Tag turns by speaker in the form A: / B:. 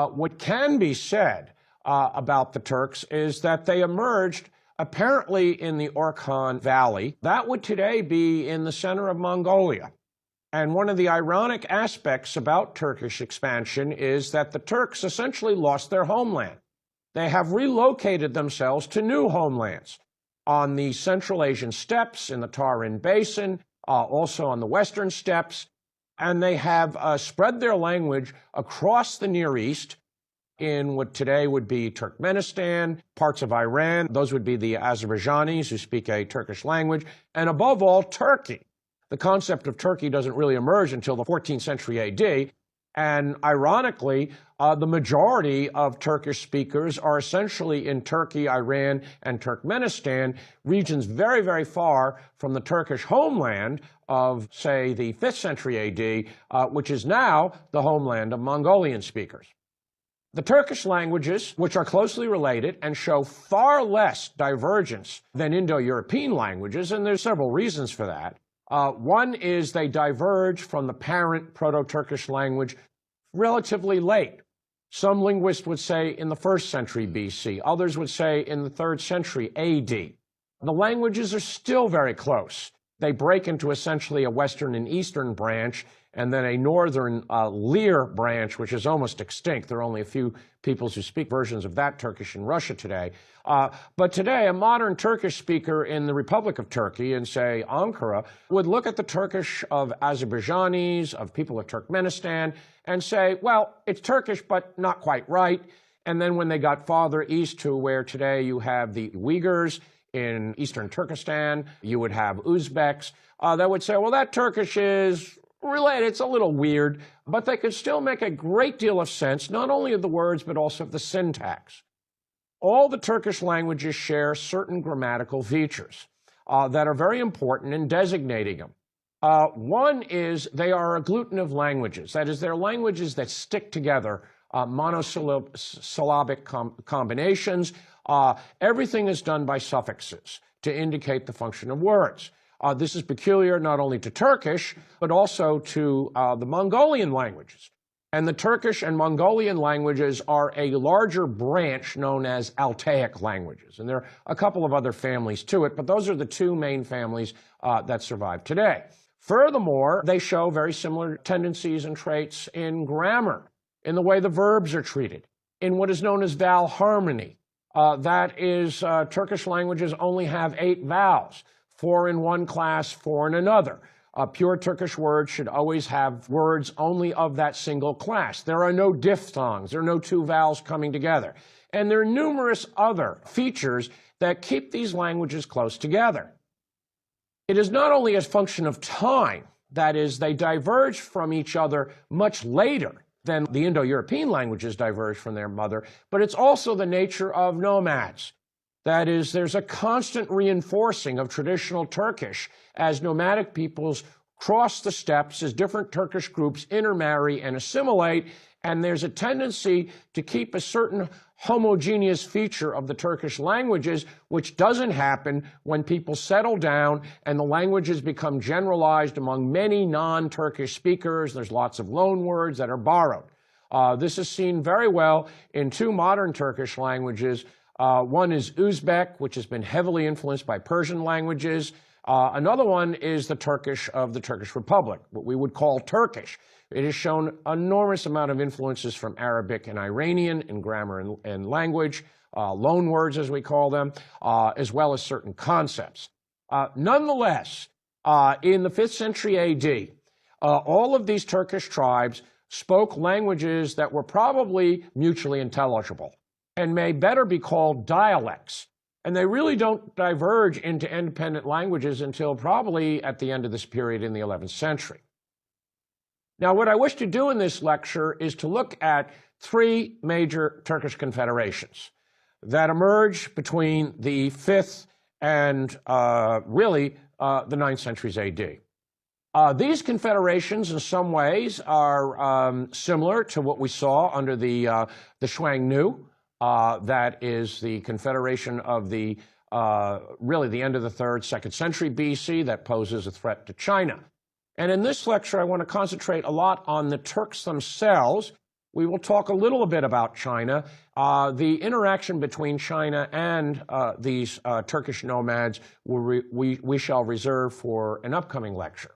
A: What can be said about the Turks is that they emerged apparently in the Orkhon Valley. That would today be in the center of Mongolia. And one of the ironic aspects about Turkish expansion is that the Turks essentially lost their homeland. They have relocated themselves to new homelands on the Central Asian steppes, in the Tarim Basin, also on the Western steppes, and they have spread their language across the Near East in what today would be Turkmenistan, parts of Iran. Those would be the Azerbaijanis who speak a Turkish language, and above all, Turkey. The concept of Turkey doesn't really emerge until the 14th century AD, and ironically, the majority of Turkish speakers are essentially in Turkey, Iran, and Turkmenistan, regions very, very far from the Turkish homeland of, say, the 5th century AD, which is now the homeland of Mongolian speakers. The Turkish languages, which are closely related and show far less divergence than Indo-European languages, and there's several reasons for that. One is they diverge from the parent Proto-Turkish language relatively late. Some linguists would say in the 1st century BC. Others would say in the 3rd century AD. The languages are still very close. They break into essentially a Western and Eastern branch, and then a Northern Lyr branch, which is almost extinct. There are only a few peoples who speak versions of that Turkish in Russia today. But today, a modern Turkish speaker in the Republic of Turkey, in, say, Ankara, would look at the Turkish of Azerbaijanis, of people of Turkmenistan, and say, well, it's Turkish, but not quite right. And then when they got farther east to where today you have the Uyghurs in eastern Turkestan, you would have Uzbeks, that would say, well, that Turkish is related, it's a little weird, but they could still make a great deal of sense, not only of the words, but also of the syntax. All the Turkish languages share certain grammatical features that are very important in designating them. One is they are agglutinative languages. That is, they're languages that stick together, monosyllabic combinations. Everything is done by suffixes to indicate the function of words. This is peculiar not only to Turkish, but also to the Mongolian languages. And the Turkish and Mongolian languages are a larger branch known as Altaic languages. And there are a couple of other families to it, but those are the two main families that survive today. Furthermore, they show very similar tendencies and traits in grammar, in the way the verbs are treated, in what is known as vowel harmony. That is, Turkish languages only have 8 vowels. 4 in one class, 4 in another. Pure Turkish words should always have words only of that single class. There are no diphthongs. There are no 2 vowels coming together. And there are numerous other features that keep these languages close together. It is not only a function of time, that is, they diverge from each other much later than the Indo-European languages diverge from their mother, but it's also the nature of nomads. That is, there's a constant reinforcing of traditional Turkish as nomadic peoples cross the steppes, as different Turkish groups intermarry and assimilate, and there's a tendency to keep a certain homogeneous feature of the Turkish languages, which doesn't happen when people settle down and the languages become generalized among many non-Turkish speakers. There's lots of loan words that are borrowed. This is seen very well in 2 modern Turkish languages. One is Uzbek, which has been heavily influenced by Persian languages. Another one is the Turkish of the Turkish Republic, what we would call Turkish. It has shown enormous amount of influences from Arabic and Iranian in grammar and language, loan words as we call them, as well as certain concepts. Nonetheless, in the 5th century AD, all of these Turkish tribes spoke languages that were probably mutually intelligible and may better be called dialects. And they really don't diverge into independent languages until probably at the end of this period in the 11th century. Now, what I wish to do in this lecture is to look at 3 major Turkish confederations that emerged between the 5th and really the 9th centuries AD. These confederations in some ways are similar to what we saw under the Xiongnu. That is the confederation of the really the end of the 3rd, 2nd century BC that poses a threat to China. And in this lecture, I want to concentrate a lot on the Turks themselves, we will talk a little bit about China. The interaction between China and these Turkish nomads we shall reserve for an upcoming lecture.